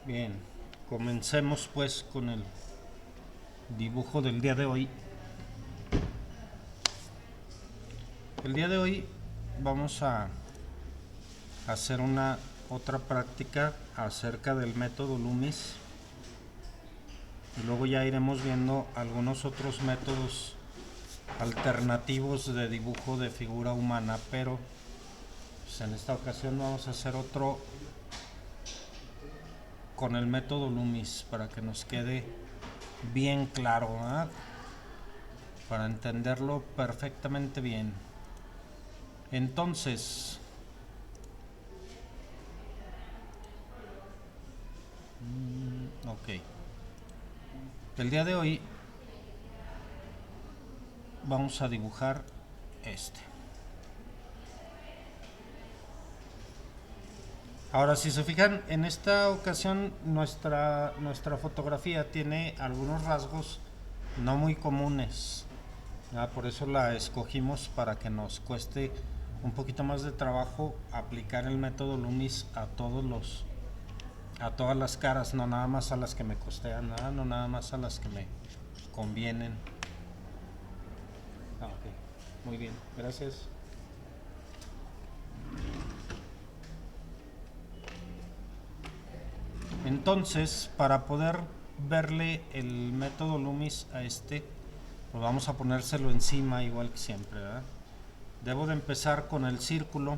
Bien, comencemos pues con el dibujo del día de hoy. El día de hoy vamos a hacer una otra práctica acerca del método Loomis y luego ya iremos viendo algunos otros métodos alternativos de dibujo de figura humana, pero pues en esta ocasión vamos a hacer otro con el método Loomis para que nos quede bien claro, ¿verdad? Para entenderlo perfectamente bien. Entonces, ok. El día de hoy vamos a dibujar este. Ahora, si se fijan, en esta ocasión nuestra fotografía tiene algunos rasgos no muy comunes. Por eso la escogimos para que nos cueste un poquito más de trabajo aplicar el método Loomis a todas las caras, no nada más a las que me costean, no nada más a las que me convienen. Ok, muy bien, gracias. Entonces, para poder verle el método Loomis a este, pues vamos a ponérselo encima igual que siempre, ¿verdad? Debo de empezar con el círculo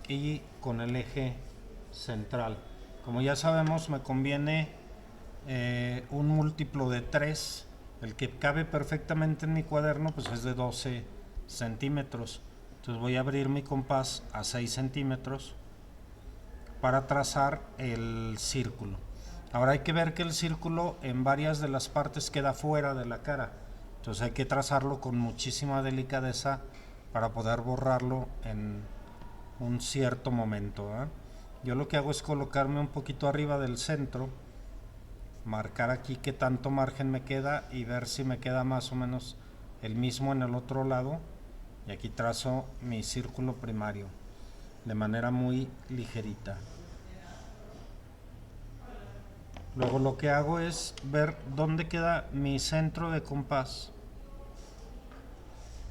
y con el eje central. Como ya sabemos, me conviene un múltiplo de 3. El que cabe perfectamente en mi cuaderno pues es de 12 centímetros. Entonces voy a abrir mi compás a 6 centímetros para trazar el círculo. Ahora hay que ver que el círculo en varias de las partes queda fuera de la cara. Entonces hay que trazarlo con muchísima delicadeza para poder borrarlo en un cierto momento, ¿eh? Yo lo que hago es colocarme un poquito arriba del centro, marcar aquí qué tanto margen me queda y ver si me queda más o menos el mismo en el otro lado. Y aquí trazo mi círculo primario de manera muy ligerita. Luego lo que hago es ver dónde queda mi centro de compás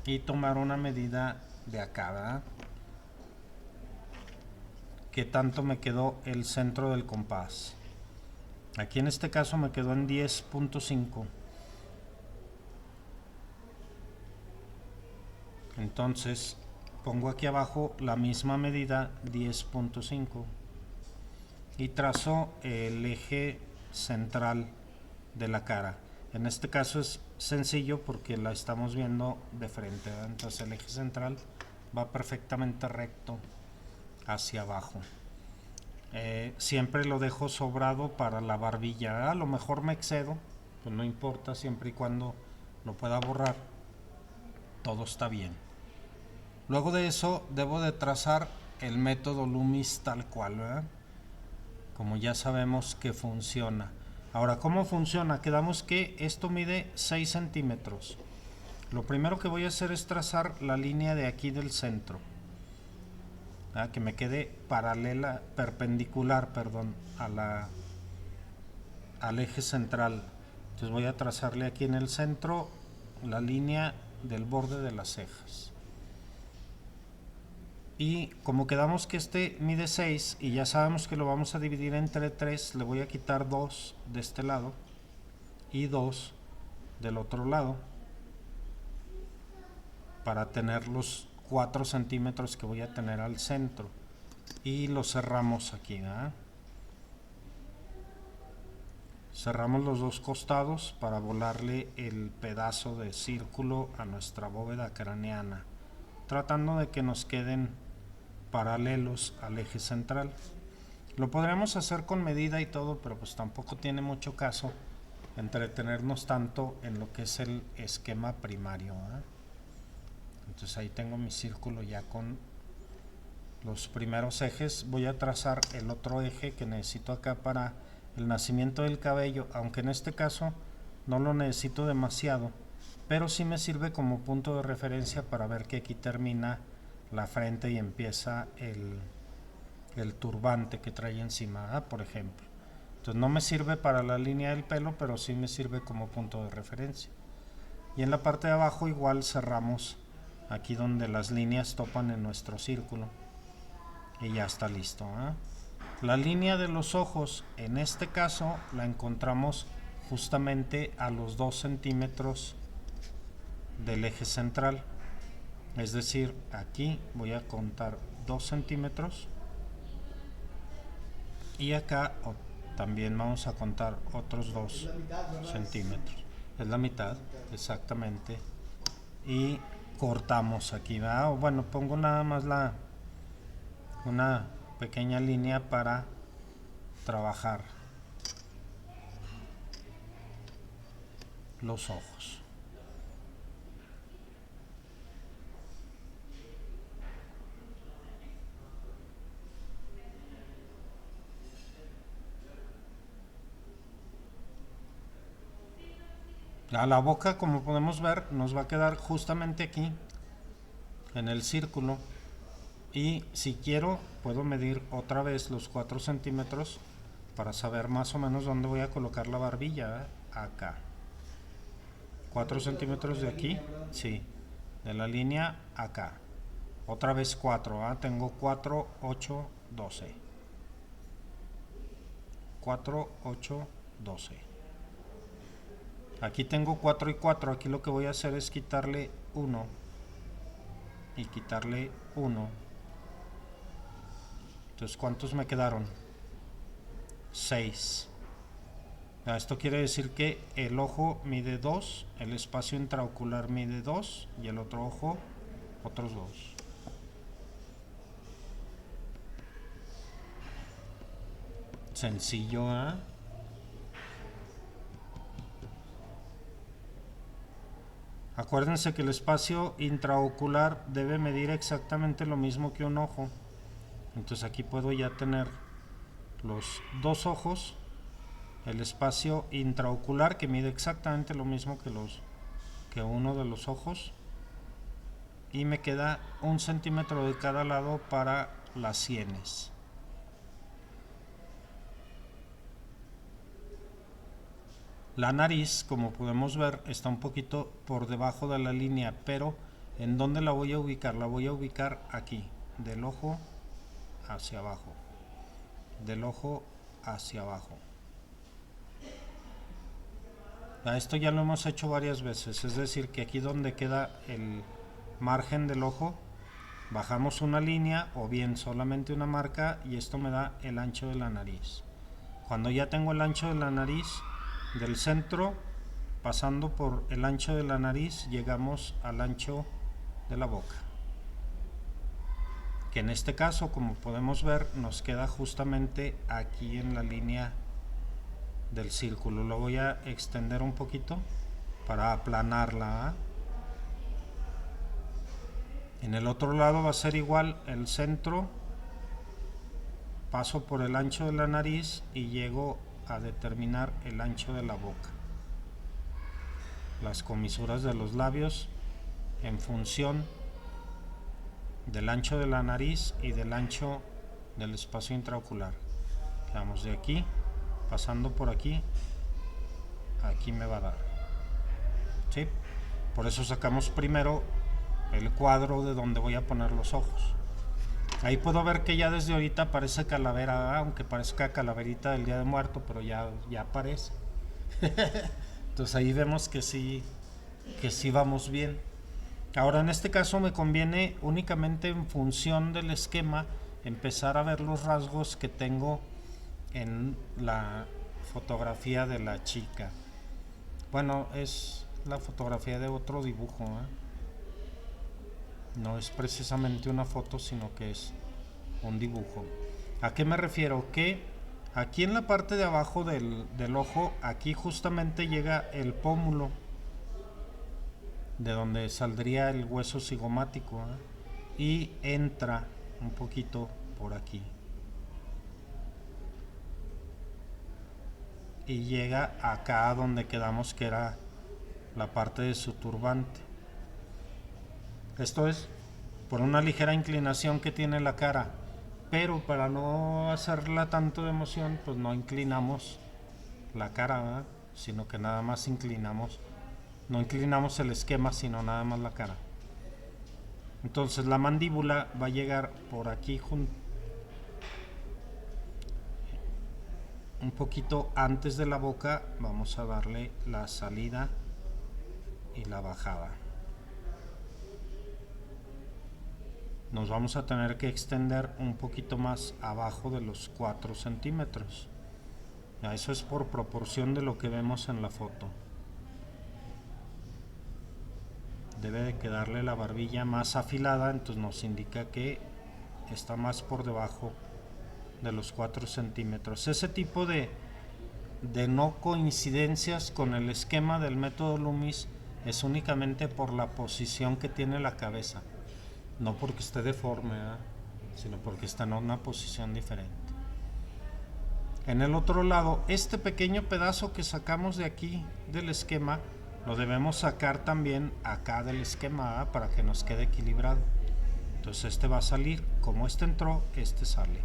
y tomar una medida de acá, ¿verdad? ¿Qué tanto me quedó el centro del compás? Aquí en este caso me quedó en 10.5. Entonces pongo aquí abajo la misma medida, 10.5, y trazo el eje central de la cara. En este caso es sencillo porque la estamos viendo de frente, ¿verdad? Entonces el eje central va perfectamente recto hacia abajo. Siempre lo dejo sobrado para la barbilla, ¿verdad? A lo mejor me excedo, pues no importa, siempre y cuando lo pueda borrar, todo está bien. Luego de eso debo de trazar el método Loomis tal cual, ¿verdad? Como ya sabemos que funciona. Ahora, ¿cómo funciona? Quedamos que esto mide 6 centímetros. Lo primero que voy a hacer es trazar la línea de aquí del centro, ¿verdad? Que me quede paralela, perpendicular, perdón, al eje central. Entonces voy a trazarle aquí en el centro la línea del borde de las cejas. Y como quedamos que este mide 6 y ya sabemos que lo vamos a dividir entre 3, le voy a quitar 2 de este lado y 2 del otro lado para tener los 4 centímetros que voy a tener al centro. Y lo cerramos aquí, ¿verdad? Cerramos los dos costados para volarle el pedazo de círculo a nuestra bóveda craneana, tratando de que nos queden paralelos al eje central. Lo podríamos hacer con medida y todo, pero pues tampoco tiene mucho caso entretenernos tanto en lo que es el esquema primario, ¿eh? Entonces ahí tengo mi círculo ya con los primeros ejes. Voy a trazar el otro eje que necesito acá para el nacimiento del cabello, aunque en este caso no lo necesito demasiado, pero sí me sirve como punto de referencia para ver que aquí termina la frente y empieza el turbante que trae encima, por ejemplo. Entonces no me sirve para la línea del pelo, pero sí me sirve como punto de referencia. Y en la parte de abajo igual cerramos aquí donde las líneas topan en nuestro círculo. Y ya está listo, ¿eh? La línea de los ojos, en este caso, la encontramos justamente a los 2 centímetros del eje central. Es decir, aquí voy a contar 2 centímetros. Y acá también vamos a contar otros 2 centímetros. Es la mitad, exactamente. Y cortamos aquí, ¿verdad? O bueno, pongo nada más una pequeña línea para trabajar los ojos. A la boca, como podemos ver, nos va a quedar justamente aquí en el círculo. Y si quiero, puedo medir otra vez los 4 centímetros para saber más o menos dónde voy a colocar la barbilla. Acá. 4 centímetros de aquí, sí, de la línea acá. Otra vez 4, ¿eh? Tengo 4, 8, 12. 4, 8, 12. Aquí tengo 4 y 4. Aquí lo que voy a hacer es quitarle 1 y quitarle 1. Entonces, ¿cuántos me quedaron? 6. Esto quiere decir que el ojo mide 2, el espacio intraocular mide 2 y el otro ojo otros 2. Sencillo, ¿eh? Acuérdense que el espacio intraocular debe medir exactamente lo mismo que un ojo. Entonces aquí puedo ya tener los 2 ojos, el espacio intraocular que mide exactamente lo mismo que uno de los ojos, y me queda 1 centímetro de cada lado para las sienes. La nariz, como podemos ver, está un poquito por debajo de la línea, pero ¿en dónde la voy a ubicar? La voy a ubicar aquí, del ojo hacia abajo, del ojo hacia abajo. Esto ya lo hemos hecho varias veces, es decir, que aquí donde queda el margen del ojo, bajamos una línea o bien solamente una marca y esto me da el ancho de la nariz. Cuando ya tengo el ancho de la nariz, del centro, pasando por el ancho de la nariz, llegamos al ancho de la boca, que en este caso, como podemos ver, nos queda justamente aquí en la línea del círculo. Lo voy a extender un poquito para aplanarla, ¿eh? En el otro lado va a ser igual, el centro, paso por el ancho de la nariz y llego a determinar el ancho de la boca, las comisuras de los labios en función del ancho de la nariz y del ancho del espacio intraocular. Vamos de aquí, pasando por aquí, aquí me va a dar, ¿sí? Por eso sacamos primero el cuadro de donde voy a poner los ojos. Ahí puedo ver que ya desde ahorita parece calavera, aunque parezca calaverita del Día de Muerto, pero ya aparece. Entonces ahí vemos que sí vamos bien. Ahora en este caso me conviene únicamente en función del esquema empezar a ver los rasgos que tengo en la fotografía de la chica. Bueno, es la fotografía de otro dibujo, ¿eh? No es precisamente una foto, sino que es un dibujo. ¿A qué me refiero? Que aquí en la parte de abajo del ojo, aquí justamente llega el pómulo, de donde saldría el hueso cigomático, ¿eh? Y entra un poquito por aquí. Y llega acá donde quedamos que era la parte de su turbante. Esto es por una ligera inclinación que tiene la cara. pero para no hacerla tanto de emoción, pues no inclinamos la cara, ¿verdad? Sino que nada más inclinamos, no inclinamos el esquema, sino nada más la cara. Entonces la mandíbula va a llegar por aquí un poquito antes de la boca. Vamos a darle la salida y la bajada. Nos vamos a tener que extender un poquito más abajo de los 4 centímetros. Eso es por proporción de lo que vemos en la foto. Debe de quedarle la barbilla más afilada, entonces nos indica que está más por debajo de los 4 centímetros. Ese tipo de no coincidencias con el esquema del método Loomis es únicamente por la posición que tiene la cabeza, no porque esté deforme, sino porque está en una posición diferente. En el otro lado, este pequeño pedazo que sacamos de aquí del esquema lo debemos sacar también acá del esquema, para que nos quede equilibrado. Entonces este va a salir, como este entró, este sale.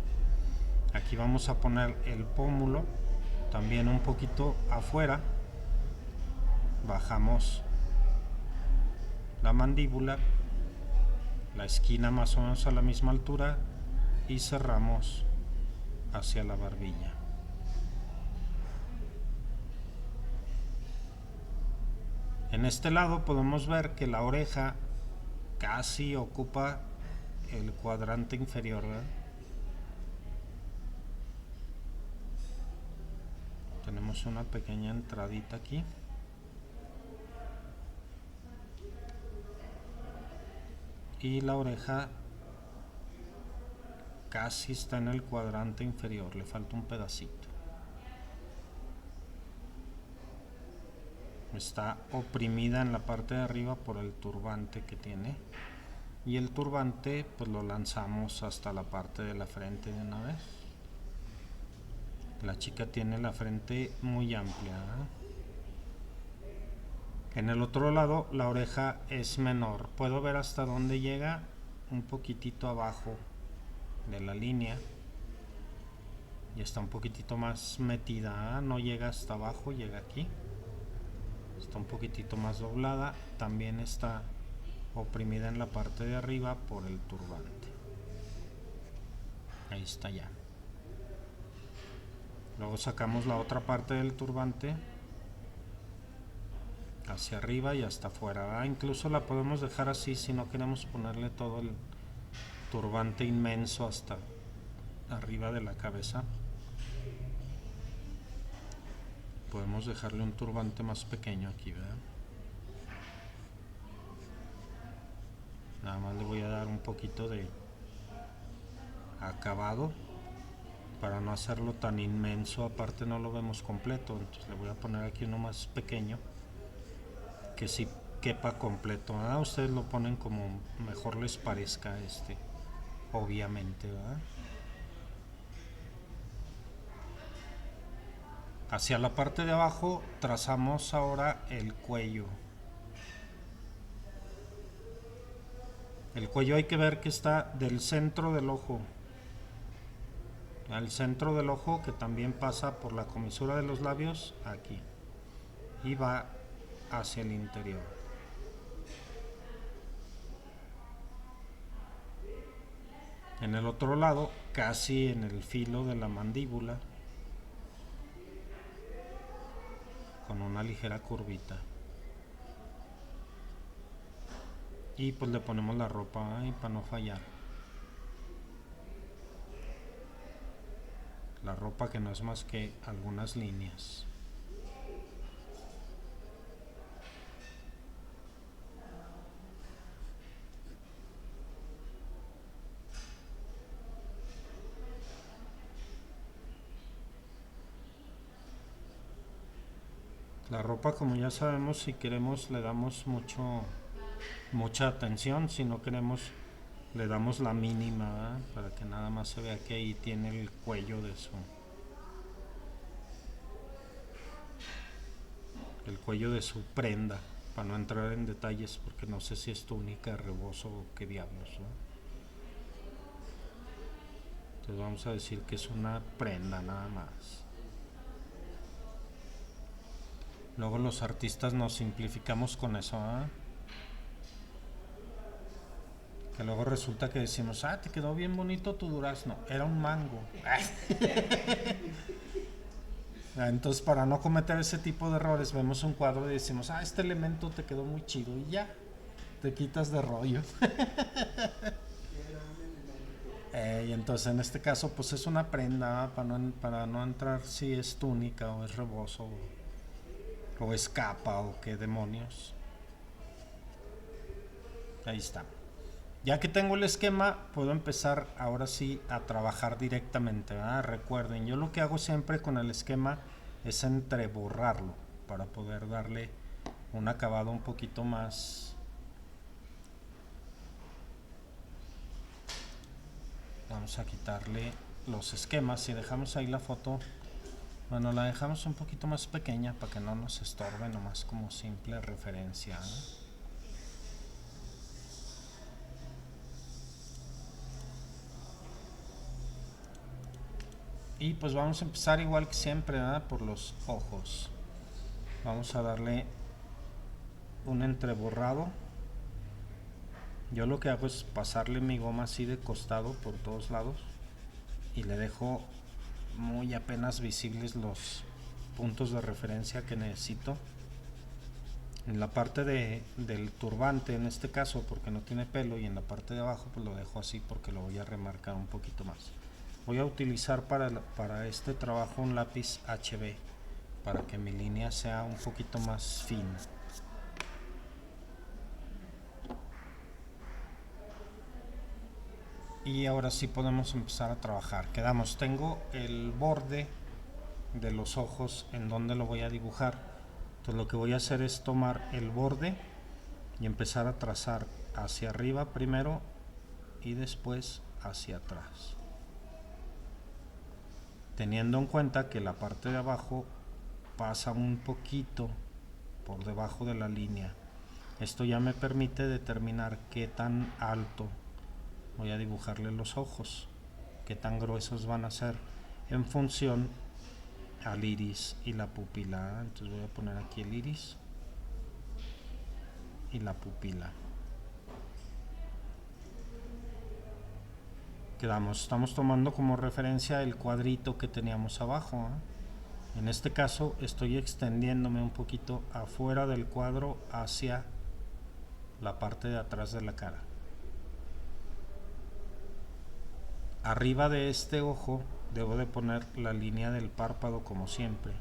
Aquí vamos a poner el pómulo también un poquito afuera. Bajamos la mandíbula, la esquina más o menos a la misma altura, y cerramos hacia la barbilla. En este lado podemos ver que la oreja casi ocupa el cuadrante inferior, ¿verdad? Tenemos una pequeña entradita aquí. Y la oreja casi está en el cuadrante inferior, le falta un pedacito. Está oprimida en la parte de arriba por el turbante que tiene, y el turbante pues lo lanzamos hasta la parte de la frente de una vez. La chica tiene la frente muy amplia, ¿eh? En el otro lado la oreja es menor, puedo ver hasta dónde llega, un poquitito abajo de la línea, y está un poquitito más metida, ¿eh? No llega hasta abajo, llega aquí. Está un poquitito más doblada, también está oprimida en la parte de arriba por el turbante. Ahí está ya. Luego sacamos la otra parte del turbante hacia arriba y hasta afuera. Incluso la podemos dejar así si no queremos ponerle todo el turbante inmenso hasta arriba de la cabeza. Podemos dejarle un turbante más pequeño aquí, ¿verdad? Nada más le voy a dar un poquito de acabado para no hacerlo tan inmenso. Aparte no lo vemos completo, entonces le voy a poner aquí uno más pequeño que sí quepa completo, ¿verdad? Ustedes lo ponen como mejor les parezca, obviamente, ¿verdad? Hacia la parte de abajo trazamos ahora el cuello. El cuello hay que ver que está del centro del ojo al centro del ojo, que también pasa por la comisura de los labios aquí y va hacia el interior. En el otro lado, casi en el filo de la mandíbula, con una ligera curvita. Y pues le ponemos la ropa para no fallar. La ropa que no es más que algunas líneas. La ropa, como ya sabemos, si queremos le damos mucha atención, si no queremos le damos la mínima, ¿verdad? Para que nada más se vea que ahí tiene el cuello de el cuello de su prenda, para no entrar en detalles porque no sé si es túnica, rebozo o qué diablos, ¿no? Entonces vamos a decir que es una prenda nada más. Luego los artistas nos simplificamos con eso, ¿eh? Que luego resulta que decimos, te quedó bien bonito tu durazno. Era un mango. Entonces, para no cometer ese tipo de errores, vemos un cuadro y decimos, este elemento te quedó muy chido, y ya, te quitas de rollo. Y entonces en este caso pues es una prenda, para no entrar si es túnica o es rebozo o es capa o qué demonios. Ahí está. Ya que tengo el esquema, puedo empezar ahora sí a trabajar directamente, ¿verdad? Recuerden, yo lo que hago siempre con el esquema es entreborrarlo para poder darle un acabado un poquito más. Vamos a quitarle los esquemas y dejamos ahí la foto. Bueno, la dejamos un poquito más pequeña para que no nos estorbe, nomás como simple referencia, ¿eh? Y pues vamos a empezar igual que siempre, ¿verdad? Por los ojos. Vamos a darle un entreborrado. Yo lo que hago es pasarle mi goma así de costado por todos lados y le dejo muy apenas visibles los puntos de referencia que necesito. En la parte del turbante, en este caso, porque no tiene pelo, y en la parte de abajo pues lo dejo así porque lo voy a remarcar un poquito más. Voy a utilizar para este trabajo un lápiz HB para que mi línea sea un poquito más fina. Y ahora sí podemos empezar a trabajar. Quedamos, tengo el borde de los ojos en donde lo voy a dibujar. Entonces lo que voy a hacer es tomar el borde y empezar a trazar hacia arriba primero y después hacia atrás, teniendo en cuenta que la parte de abajo pasa un poquito por debajo de la línea. Esto ya me permite determinar qué tan alto voy a dibujarle los ojos, qué tan gruesos van a ser en función al iris y la pupila. Entonces voy a poner aquí el iris y la pupila. Quedamos, estamos tomando como referencia el cuadrito que teníamos abajo, ¿eh? En este caso estoy extendiéndome un poquito afuera del cuadro hacia la parte de atrás de la cara. Arriba de este ojo debo de poner la línea del párpado como siempre.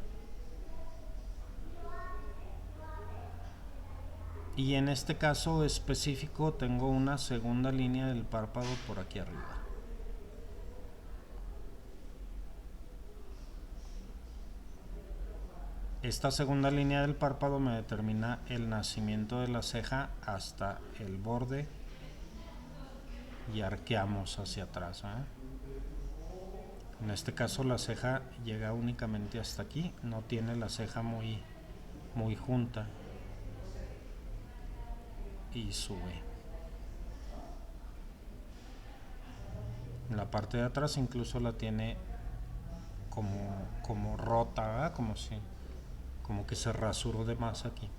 Y en este caso específico tengo una segunda línea del párpado por aquí arriba. Esta segunda línea del párpado me determina el nacimiento de la ceja hasta el borde y arqueamos hacia atrás, ¿eh? En este caso la ceja llega únicamente hasta aquí, no tiene la ceja muy junta y sube. En la parte de atrás incluso la tiene como rota, ¿verdad? Como que se rasuró de más aquí.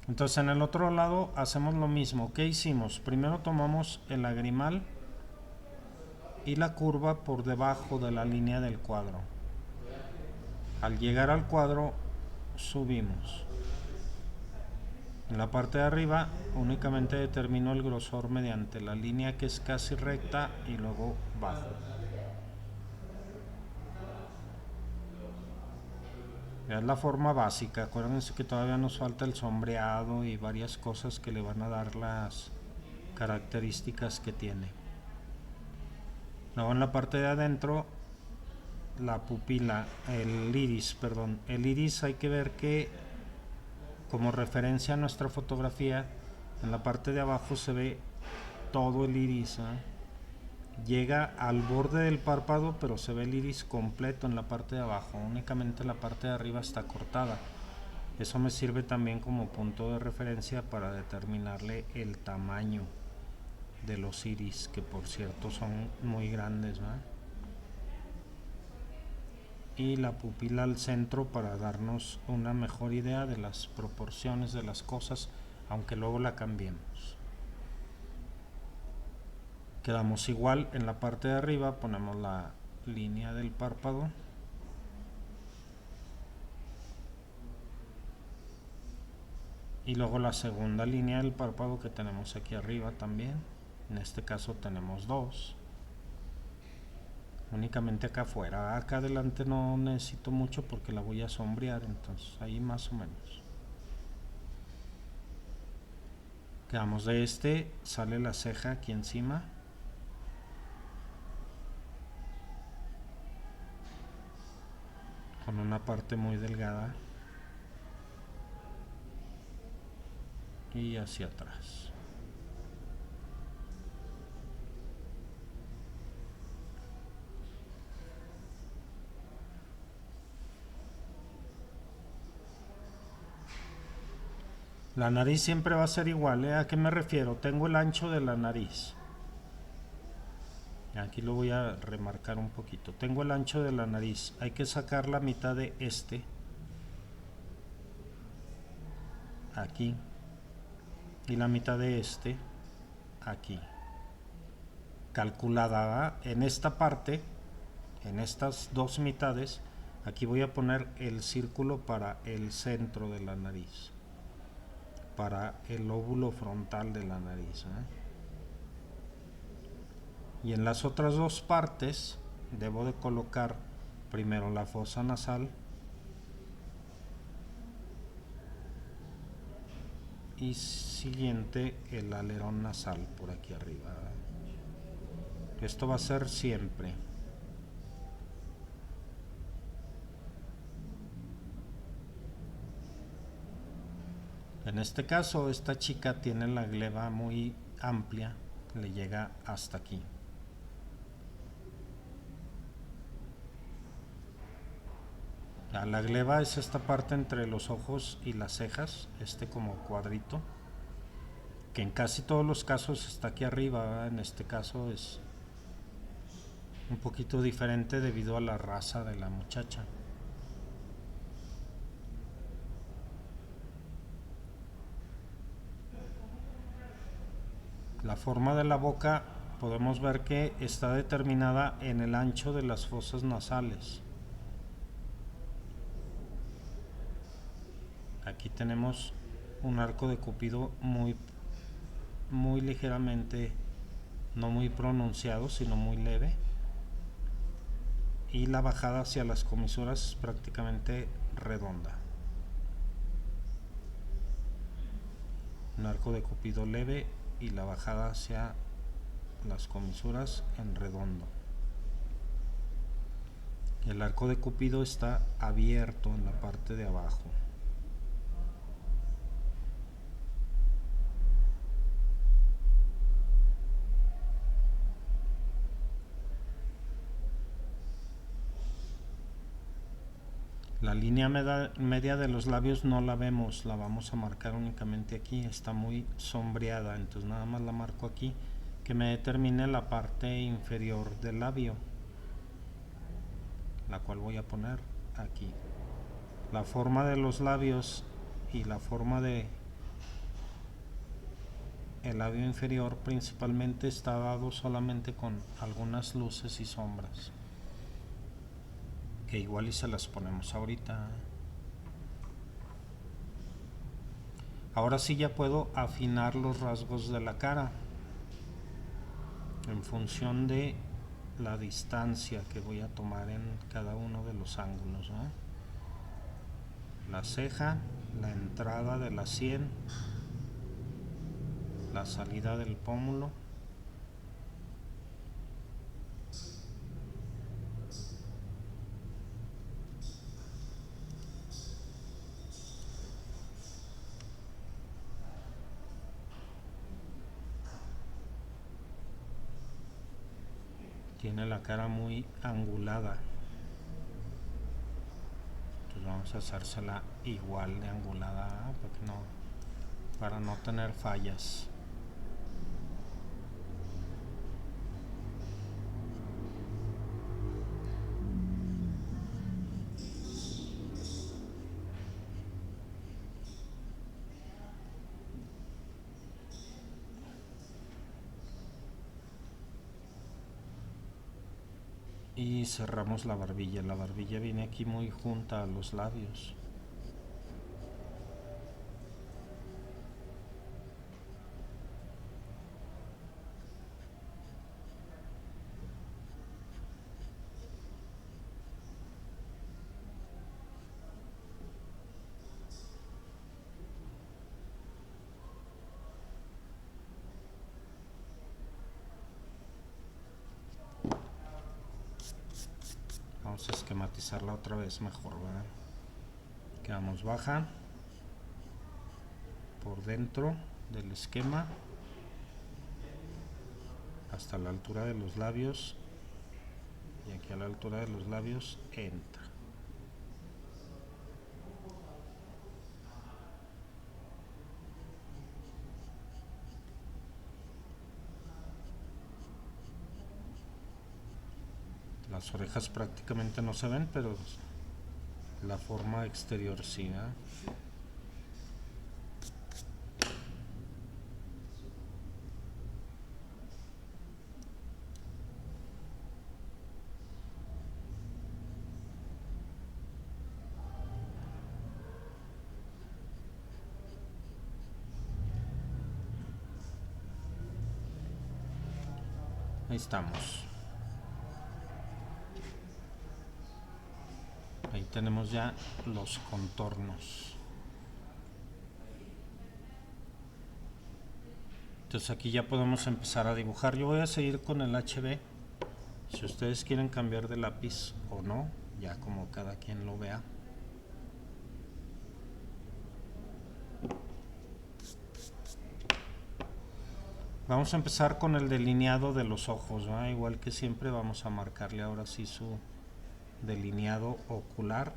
Entonces en el otro lado hacemos lo mismo. ¿Qué hicimos? Primero tomamos el lagrimal y la curva por debajo de la línea del cuadro. Al llegar al cuadro subimos. En la parte de arriba únicamente determino el grosor mediante la línea que es casi recta y luego bajo. Es la forma básica. Acuérdense que todavía nos falta el sombreado y varias cosas que le van a dar las características que tiene. Luego en la parte de adentro, la pupila, el iris hay que ver que como referencia a nuestra fotografía, en la parte de abajo se ve todo el iris, ¿eh? Llega al borde del párpado, pero se ve el iris completo en la parte de abajo, únicamente la parte de arriba está cortada. Eso me sirve también como punto de referencia para determinarle el tamaño de los iris, que por cierto son muy grandes, ¿verdad? Y la pupila al centro para darnos una mejor idea de las proporciones de las cosas, aunque luego la cambiemos. Quedamos igual en la parte de arriba, ponemos la línea del párpado. Y luego la segunda línea del párpado que tenemos aquí arriba también. En este caso tenemos dos. Únicamente acá afuera. Acá adelante no necesito mucho porque la voy a sombrear, entonces ahí más o menos. Quedamos de este, sale la ceja aquí encima. Con una parte muy delgada. Y hacia atrás. La nariz siempre va a ser igual, ¿eh? ¿A qué me refiero? Tengo el ancho de la nariz. Aquí lo voy a remarcar un poquito. Tengo el ancho de la nariz. Hay que sacar la mitad de este. Aquí. Y la mitad de este. Aquí. Calculada en esta parte. En estas dos mitades. Aquí voy a poner el círculo para el centro de la nariz. Para el lóbulo frontal de la nariz, y en las otras dos partes debo de colocar primero la fosa nasal y siguiente el alerón nasal por aquí arriba. Esto va a ser siempre. En este caso, esta chica tiene la gleba muy amplia, le llega hasta aquí. La gleba es esta parte entre los ojos y las cejas, este como cuadrito, que en casi todos los casos está aquí arriba, ¿verdad? En este caso es un poquito diferente debido a la raza de la muchacha. La forma de la boca podemos ver que está determinada en el ancho de las fosas nasales. Aquí tenemos un arco de Cupido muy ligeramente, no muy pronunciado, sino muy leve. Y la bajada hacia las comisuras es prácticamente redonda. Un arco de Cupido leve y la bajada hacia las comisuras en redondo. El arco de Cupido está abierto en la parte de abajo. La línea media de los labios no la vemos, la vamos a marcar únicamente aquí, está muy sombreada, entonces nada más la marco aquí, que me determine la parte inferior del labio, la cual voy a poner aquí. La forma de los labios y la forma de el labio inferior principalmente está dado solamente con algunas luces y sombras, que igual y se las ponemos ahorita. Ahora sí ya puedo afinar los rasgos de la cara en función de la distancia que voy a tomar en cada uno de los ángulos, ¿no? La ceja, la entrada de la sien, la salida del pómulo, tiene la cara muy angulada, entonces vamos a hacérsela igual de angulada para no tener fallas. y cerramos la barbilla. La barbilla viene aquí muy junta a los labios. Vamos a esquematizarla otra vez mejor, ¿verdad? Quedamos baja por dentro del esquema hasta la altura de los labios, y aquí a la altura de los labios entra. Las orejas prácticamente no se ven, pero la forma exterior sí, ¿eh? Ahí estamos. Ahí tenemos ya los contornos. Entonces aquí ya podemos empezar a dibujar. Yo voy a seguir con el HB. Si ustedes quieren cambiar de lápiz o no, ya como cada quien lo vea. Vamos a empezar con el delineado de los ojos, ¿no? Igual que siempre vamos a marcarle ahora sí su delineado ocular,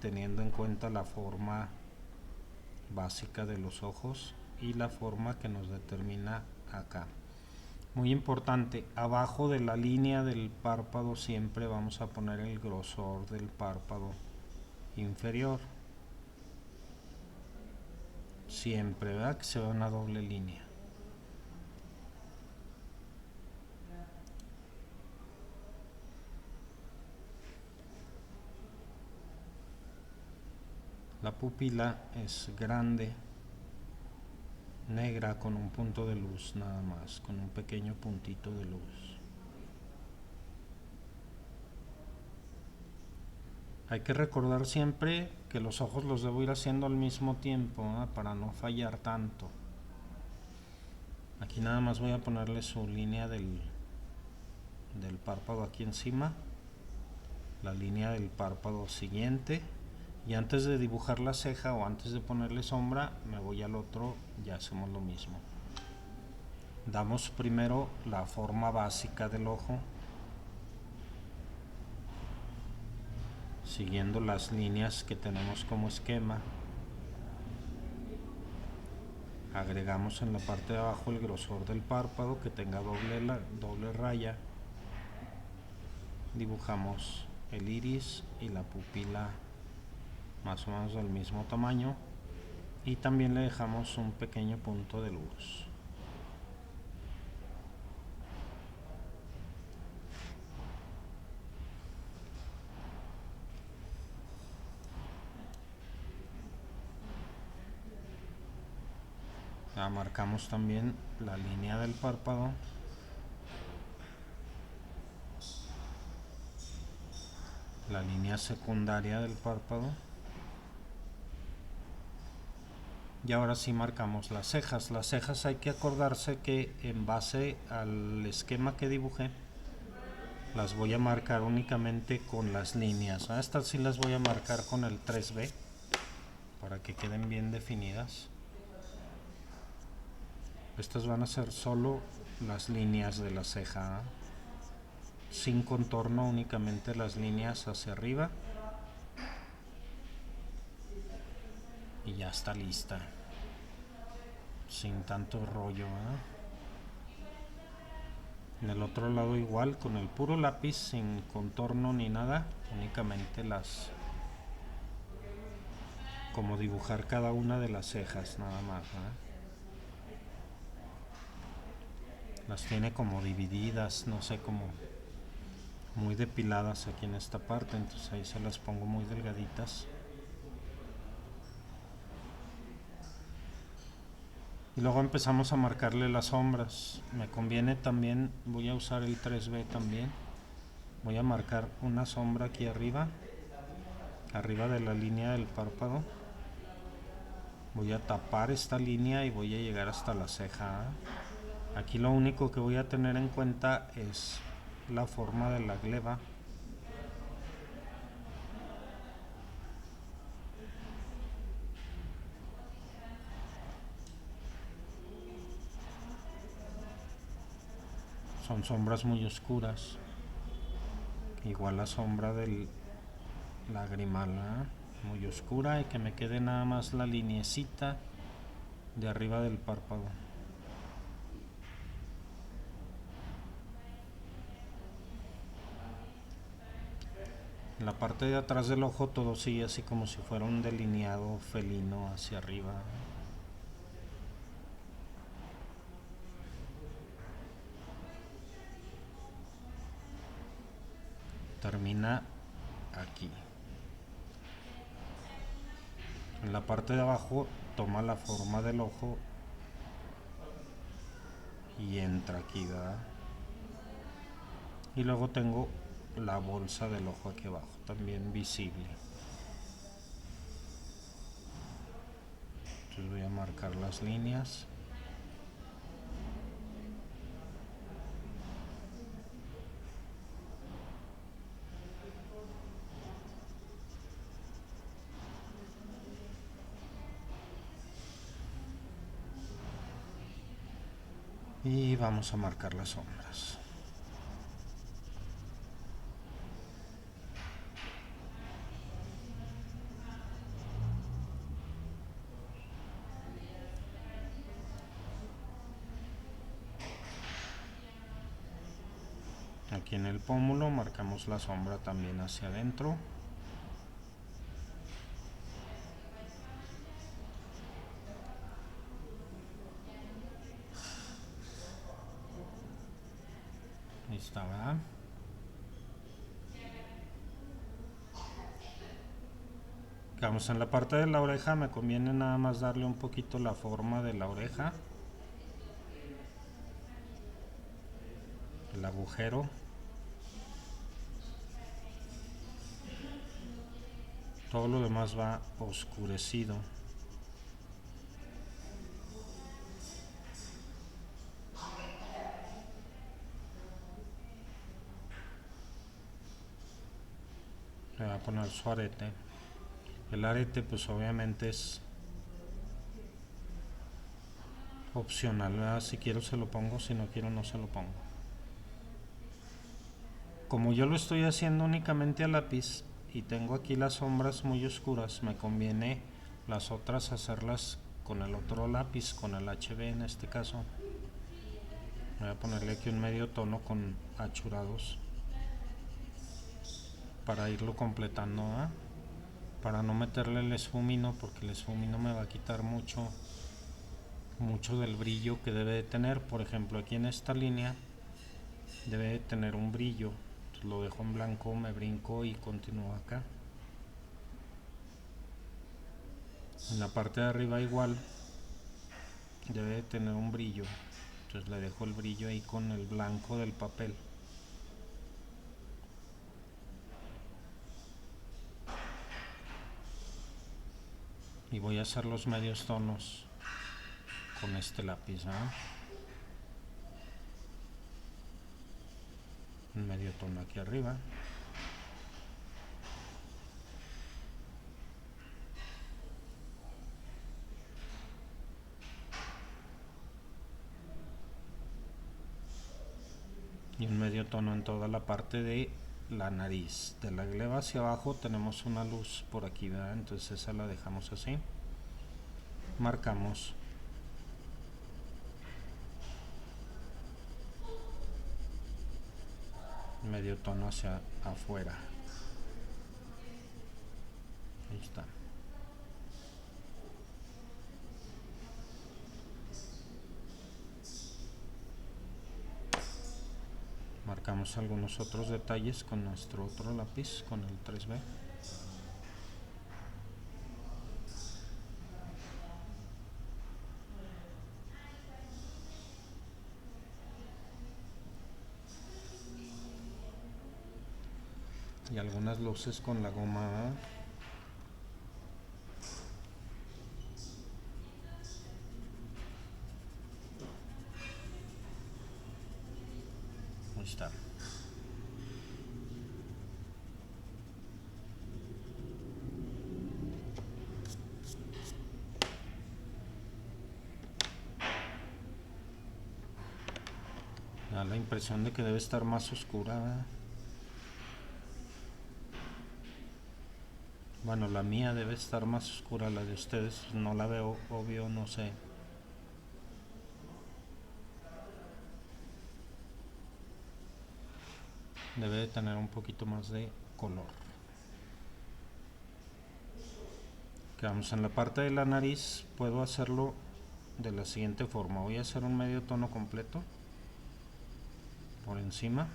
teniendo en cuenta la forma básica de los ojos y la forma que nos determina acá. Muy importante, abajo de la línea del párpado siempre vamos a poner el grosor del párpado inferior. Siempre, ¿verdad? Que se vea una doble línea. La pupila es grande, negra, con un punto de luz nada más, con un pequeño puntito de luz. Hay que recordar siempre que los ojos los debo ir haciendo al mismo tiempo, ¿eh? Para no fallar tanto. Aquí nada más voy a ponerle su línea del párpado aquí encima, la línea del párpado siguiente, y antes de dibujar la ceja o antes de ponerle sombra me voy al otro y hacemos lo mismo. Damos primero la forma básica del ojo, siguiendo las líneas que tenemos como esquema. Agregamos en la parte de abajo el grosor del párpado que tenga doble raya. Dibujamos el iris y la pupila más o menos del mismo tamaño, y también le dejamos un pequeño punto de luz. Ya marcamos también la línea del párpado, la línea secundaria del párpado, y ahora sí marcamos las cejas. Las cejas hay que acordarse que en base al esquema que dibujé las voy a marcar únicamente con las líneas. A estas sí las voy a marcar con el 3B para que queden bien definidas. Estas van a ser solo las líneas de la ceja, sin contorno, únicamente las líneas hacia arriba, y ya está lista, sin tanto rollo, ¿eh? En el otro lado igual, con el puro lápiz, sin contorno ni nada, únicamente como dibujar cada una de las cejas nada más, ¿eh? Las tiene como divididas, no sé muy depiladas aquí en esta parte, entonces ahí se las pongo muy delgaditas. Y luego empezamos a marcarle las sombras. Me conviene también, voy a usar el 3B también. Voy a marcar una sombra aquí arriba de la línea del párpado. Voy a tapar esta línea y voy a llegar hasta la ceja. Aquí lo único que voy a tener en cuenta es la forma de la gleba. Son sombras muy oscuras. Igual la sombra del lagrimal, muy oscura, y que me quede nada más la liniecita de arriba del párpado. En la parte de atrás del ojo todo sigue así como si fuera un delineado felino hacia arriba. Termina aquí. En la parte de abajo toma la forma del ojo y entra aquí, ¿verdad? Y luego tengo la bolsa del ojo aquí abajo, también visible. Entonces voy a marcar las líneas. Y vamos a marcar las sombras. Aquí en el pómulo marcamos la sombra también hacia adentro. Ahí está, ¿verdad? Vamos, en la parte de la oreja me conviene nada más darle un poquito la forma de la oreja, el agujero. Todo lo demás va oscurecido. Le voy a poner su arete. El arete pues obviamente es opcional, ¿verdad? Si quiero se lo pongo, si no quiero no se lo pongo. Como yo lo estoy haciendo únicamente a lápiz y tengo aquí las sombras muy oscuras, me conviene las otras hacerlas con el otro lápiz, con el HB en este caso. Voy a ponerle aquí un medio tono con achurados para irlo completando, ¿eh? Para no meterle el esfumino, porque el esfumino me va a quitar mucho del brillo que debe de tener. Por ejemplo, aquí en esta línea debe de tener un brillo. Entonces lo dejo en blanco, me brinco y continúo acá. En la parte de arriba igual debe de tener un brillo. Entonces le dejo el brillo ahí con el blanco del papel. Y voy a hacer los medios tonos con este lápiz, un medio tono aquí arriba. Y un medio tono en toda la parte de la nariz. De la gleba hacia abajo tenemos una luz por aquí, ¿verdad? Entonces esa la dejamos así. Marcamos medio tono hacia afuera. Ahí está. Marcamos algunos otros detalles con nuestro otro lápiz, con el 3B. Y algunas luces con la goma. Ahí está. Da la impresión de que debe estar más oscura. Bueno, la mía debe estar más oscura, la de ustedes no la veo, obvio, no sé. Debe de tener un poquito más de color. Quedamos en la parte de la nariz. Puedo hacerlo de la siguiente forma. Voy a hacer un medio tono completo por encima,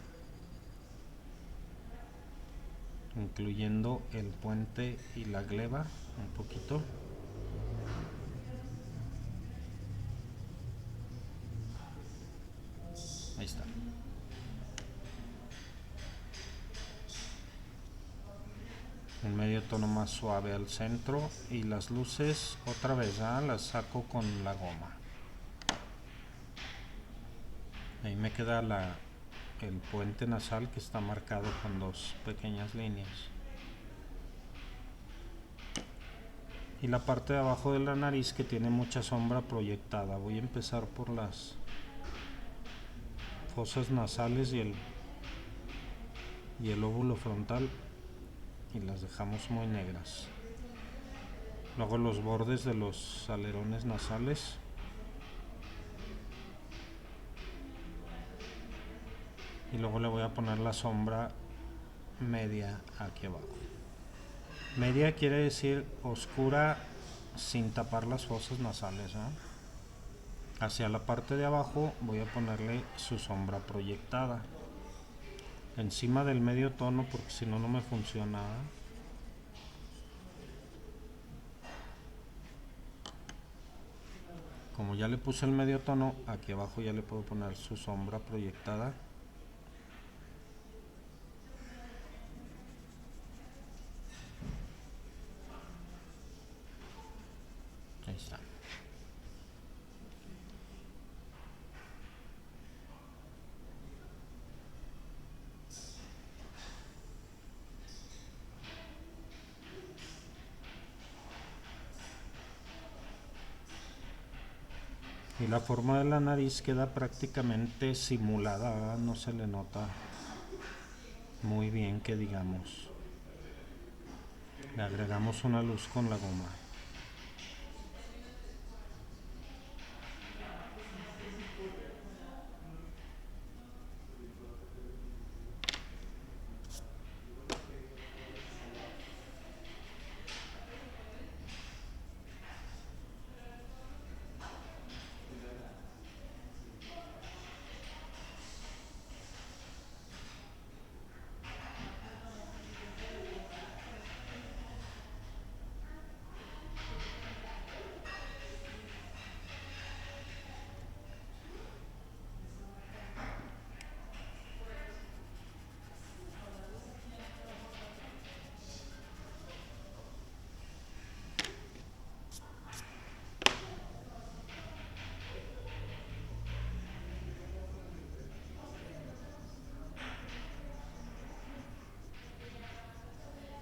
incluyendo el puente y la gleba un poquito. Ahí está. Un medio tono más suave al centro y las luces otra vez las saco con la goma. Ahí me queda el puente nasal, que está marcado con dos pequeñas líneas, y la parte de abajo de la nariz, que tiene mucha sombra proyectada. Voy a empezar por las fosas nasales y el lóbulo frontal, y las dejamos muy negras. Luego los bordes de los alerones nasales, y luego le voy a poner la sombra media aquí abajo. Media quiere decir oscura sin tapar las fosas nasales. Hacia la parte de abajo voy a ponerle su sombra proyectada encima del medio tono, porque si no, no me funciona. Como ya le puse el medio tono, aquí abajo ya le puedo poner su sombra proyectada. Ahí está. Y la forma de la nariz queda prácticamente simulada, no se le nota muy bien que digamos. Le agregamos una luz con la goma.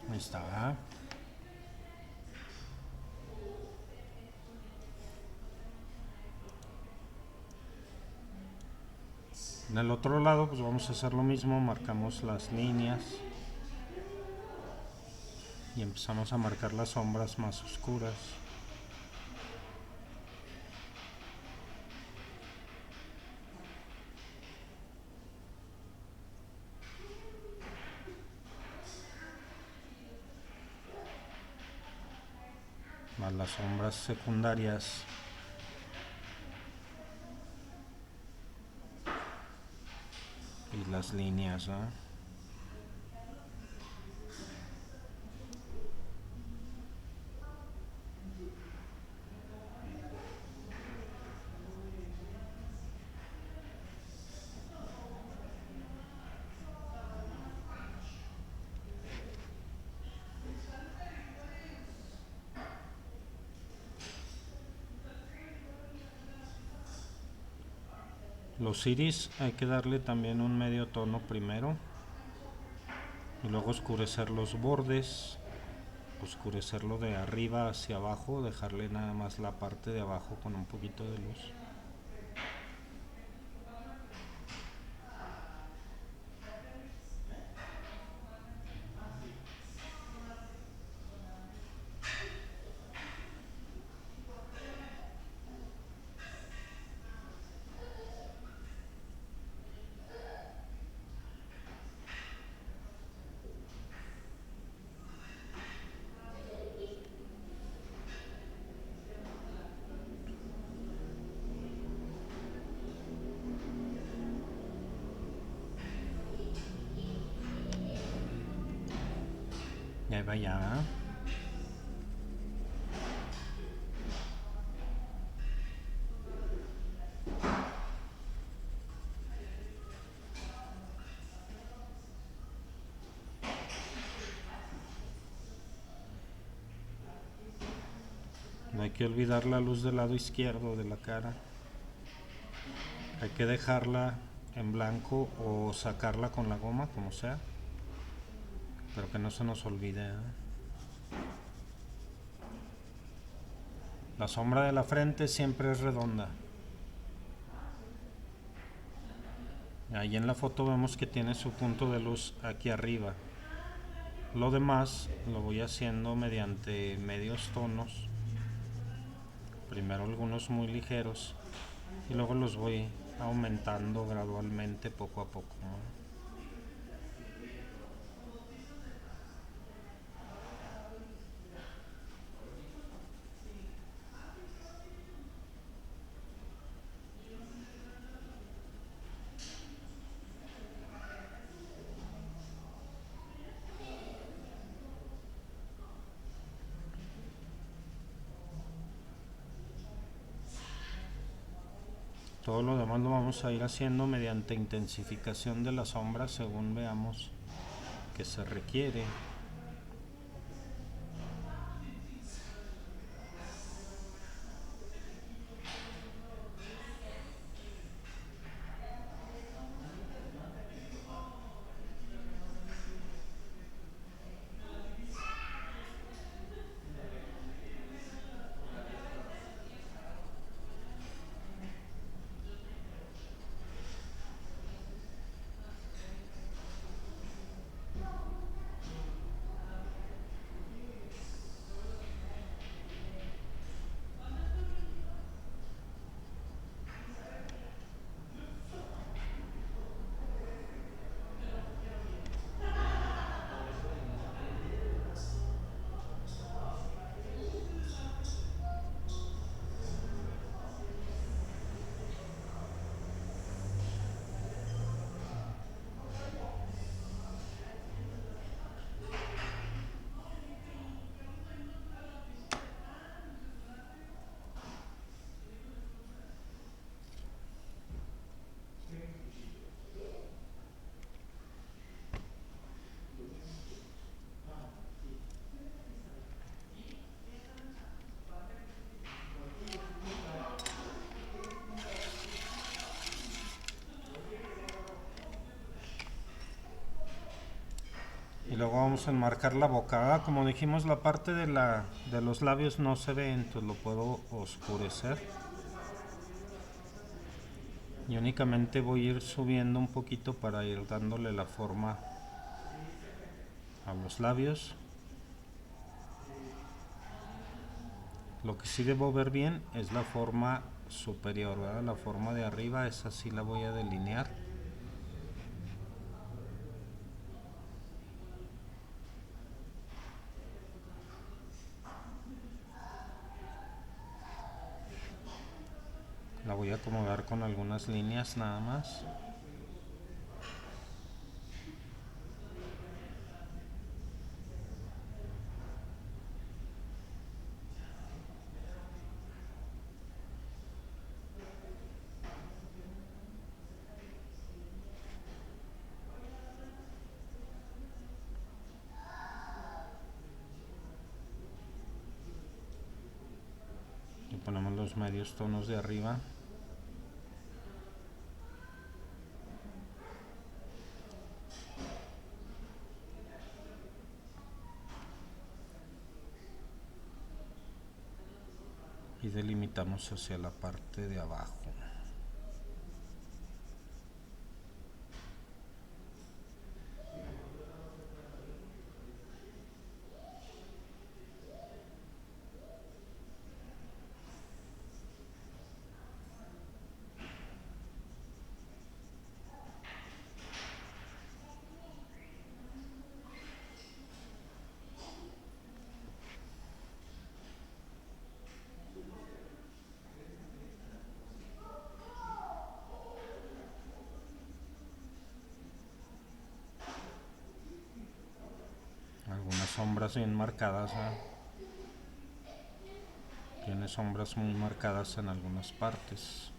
Ahí está. En el otro lado pues vamos a hacer lo mismo, marcamos las líneas y empezamos a marcar las sombras más oscuras. Más las sombras secundarias. Y las líneas, ¿no? Los iris hay que darle también un medio tono primero y luego oscurecer los bordes, oscurecerlo de arriba hacia abajo, dejarle nada más la parte de abajo con un poquito de luz. Y ahí va ya. No hay que olvidar la luz del lado izquierdo de la cara. Hay que dejarla en blanco o sacarla con la goma, como sea. Pero que no se nos olvide, ¿eh? La sombra de la frente siempre es redonda. Ahí en la foto vemos que tiene su punto de luz aquí arriba. Lo demás lo voy haciendo mediante medios tonos. Primero algunos muy ligeros y luego los voy aumentando gradualmente poco a poco, ¿no? Todo lo demás lo vamos a ir haciendo mediante intensificación de la sombra según veamos que se requiere. Y luego vamos a enmarcar la boca. Como dijimos, la parte de los labios no se ve, entonces lo puedo oscurecer. Y únicamente voy a ir subiendo un poquito para ir dándole la forma a los labios. Lo que sí debo ver bien es la forma superior, ¿verdad? La forma de arriba, esa sí la voy a delinear. La voy a acomodar con algunas líneas nada más. los medios tonos de arriba. Y delimitamos hacia la parte de abajo. Algunas sombras bien marcadas, tiene sombras muy marcadas en algunas partes.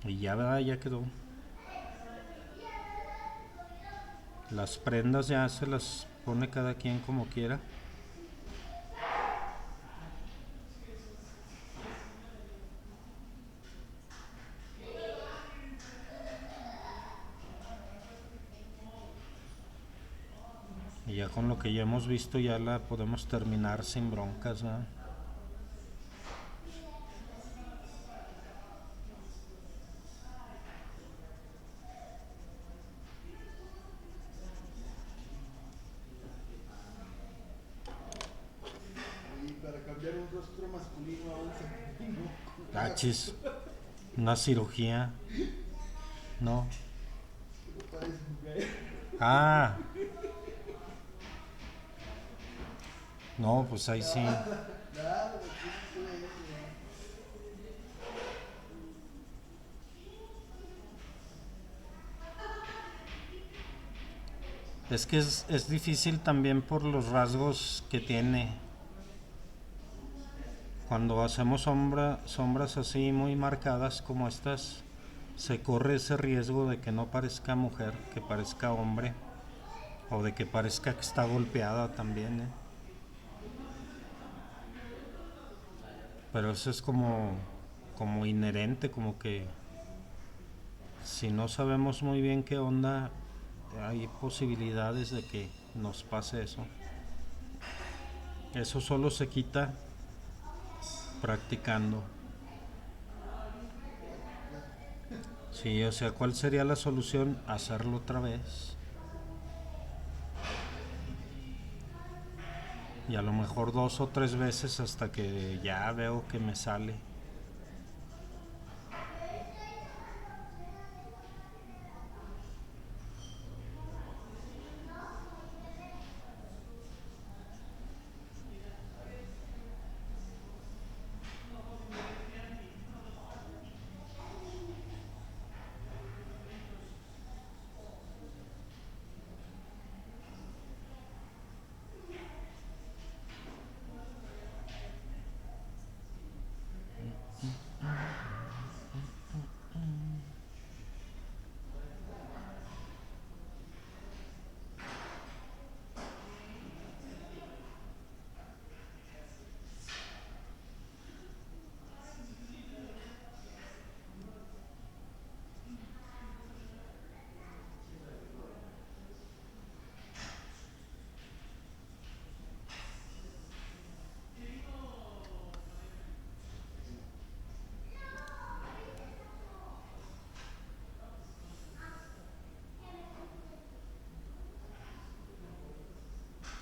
Y ya, ¿verdad? Ya quedó. Las prendas ya se las pone cada quien como quiera. Y ya con lo que ya hemos visto ya la podemos terminar sin broncas, ¿verdad? Y para cambiar un rostro masculino a un femenino. Achis, una cirugía. No. No parece mujer. Ah, no, pues ahí sí. Nada, aquí fue. Es que es difícil también por los rasgos que tiene. Cuando hacemos sombras así muy marcadas como estas, se corre ese riesgo de que no parezca mujer, que parezca hombre, o de que parezca que está golpeada también, ¿eh? Pero eso es como inherente, como que si no sabemos muy bien qué onda, hay posibilidades de que nos pase eso. Eso solo se quita practicando. Sí, o sea, ¿cuál sería la solución? Hacerlo otra vez. y a lo mejor 2 o 3 veces hasta que ya veo que me sale.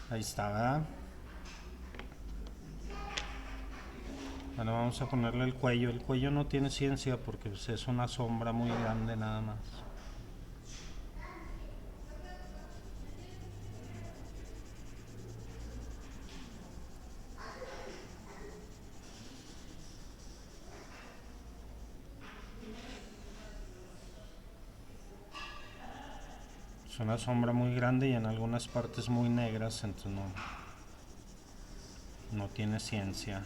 Ahí está, ¿verdad? Ahora vamos a ponerle el cuello. El cuello no tiene ciencia porque pues, es una sombra muy grande nada más. Es una sombra muy grande y en algunas partes muy negras, entonces no tiene ciencia.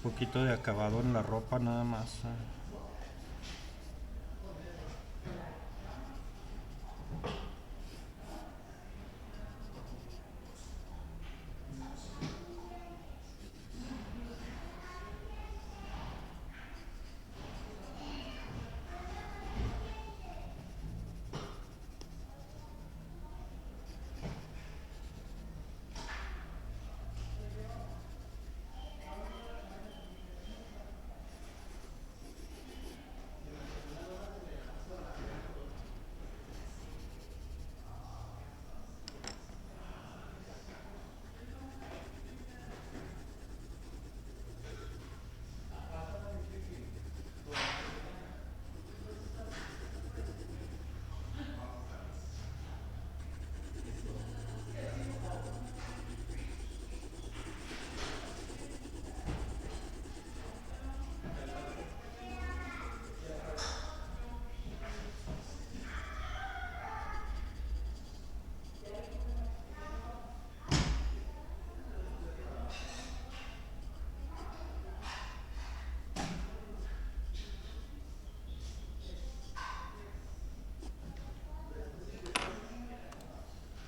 Un poquito de acabado en la ropa nada más.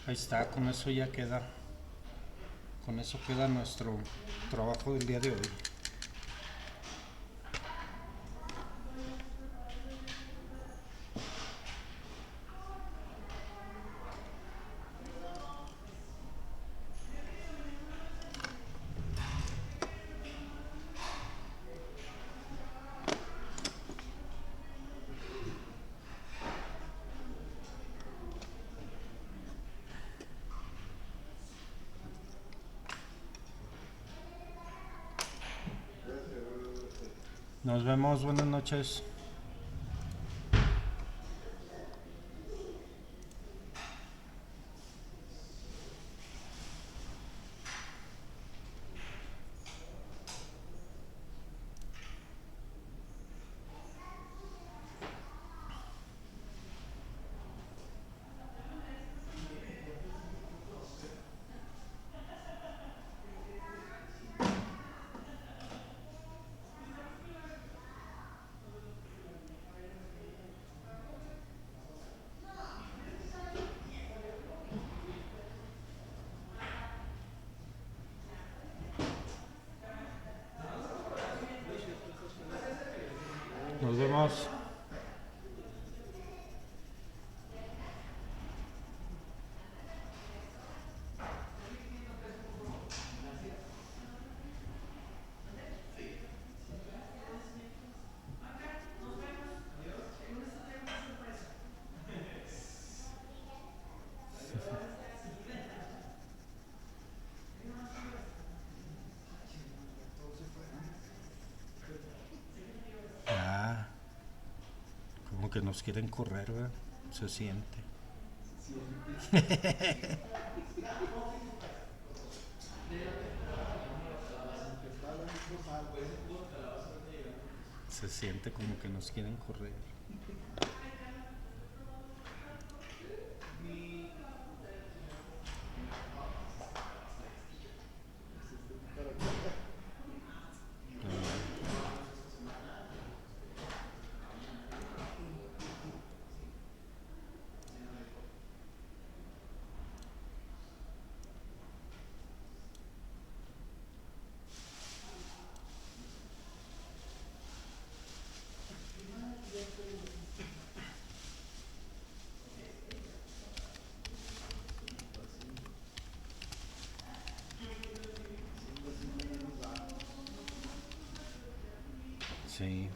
Ahí está, con eso ya queda. Con eso queda nuestro trabajo del día de hoy. Nos vemos, buenas noches. Nos vemos. Ah, como que nos quieren correr, ¿verdad? Se siente. Se siente como que nos quieren correr. Sí.